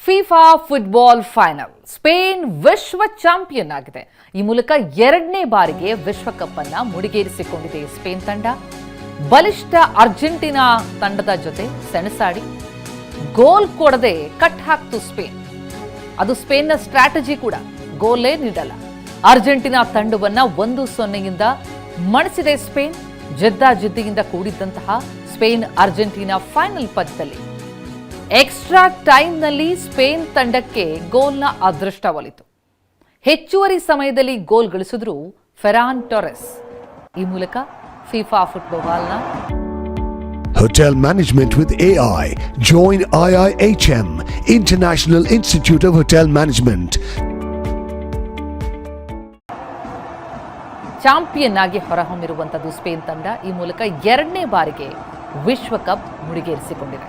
FIFA football final Spain ವಿಶ್ವ champion ಆಗಿದೆ. ಈ ಮೂಲಕ ಎರಡನೇ ಬಾರಿಗೆ ವಿಶ್ವಕಪ್ ಅನ್ನು ಮುಡಿಗೇರಿಸಿಕೊಂಡಿದೆ ಸ್ಪೇನ್ ತಂಡ. ಬಲಿಷ್ಠ ಅರ್ಜೆಂಟೀನಾ ತಂಡದ ಜೊತೆ ಸೆಣಸಾಡಿ ಗೋಲ್ ಕೊಡದೆ ಕಟ್ ಹಾಕ್ತು ಸ್ಪೇನ್. ಅದು ಸ್ಪೇನ್ನ ಸ್ಟ್ರಾಟಜಿ ಕೂಡ. ಗೋಲೇ ನೀಡಲ್ಲ. ಅರ್ಜೆಂಟೀನಾ ತಂಡವನ್ನ 1-0 ಮಣಿಸಿದೆ ಸ್ಪೇನ್. ಜಿದ್ದಾಜಿದ್ದಿಯಿಂದ ಕೂಡಿದ್ದಂತಹ ಸ್ಪೇನ್ ಅರ್ಜೆಂಟೀನಾ ಫೈನಲ್ ಪಂದ್ಯದಲ್ಲಿ ಎಕ್ಸ್ಟ್ರಾ ಟೈಮ್ನಲ್ಲಿ ಸ್ಪೇನ್ ತಂಡಕ್ಕೆ ಗೋಲ್ನ ಅದೃಷ್ಟ ಒಲಿತು. ಹೆಚ್ಚುವರಿ ಸಮಯದಲ್ಲಿ ಗೋಲ್ ಗಳಿಸಿದ್ರು ಫೆರಾನ್ ಟೊರೆಸ್. ಈ ಮೂಲಕ FIFA ಫುಟ್ಬಾಲ್ನ Hotel Management with AI. Join IIHM, International Institute of Hotel Management. Champion ಆಗಿ ಹೊರಹೊಮ್ಮಿರುವಂಥದ್ದು ಸ್ಪೇನ್ ತಂಡ. ಈ ಮೂಲಕ ಎರಡನೇ ಬಾರಿಗೆ ವಿಶ್ವಕಪ್ ಮುಡಿಗೇರಿಸಿಕೊಂಡಿದೆ.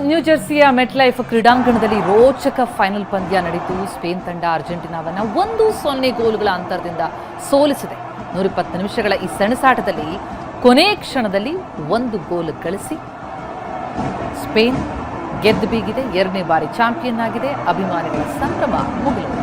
ನ್ಯೂ ಜೆರ್ಸಿಯ ಮೆಟ್ಲೈಫ್ ಕ್ರೀಡಾಂಗಣದಲ್ಲಿ ರೋಚಕ ಫೈನಲ್ ಪಂದ್ಯ ನಡೆಯಿತು. ಸ್ಪೇನ್ ತಂಡ ಅರ್ಜೆಂಟೀನಾವನ್ನು 1-0 ಗೋಲುಗಳ ಅಂತರದಿಂದ ಸೋಲಿಸಿದೆ. 120 ನಿಮಿಷಗಳ ಈ ಸೆಣಸಾಟದಲ್ಲಿ ಕೊನೆ ಕ್ಷಣದಲ್ಲಿ 1 ಗೋಲ್ ಗಳಿಸಿ ಸ್ಪೇನ್ ಗೆದ್ದು ಬೀಗಿದೆ. ಎರಡನೇ ಬಾರಿ ಚಾಂಪಿಯನ್ ಆಗಿದೆ. ಅಭಿಮಾನಿಗಳ ಸಂಭ್ರಮ ಮುಗಿಲು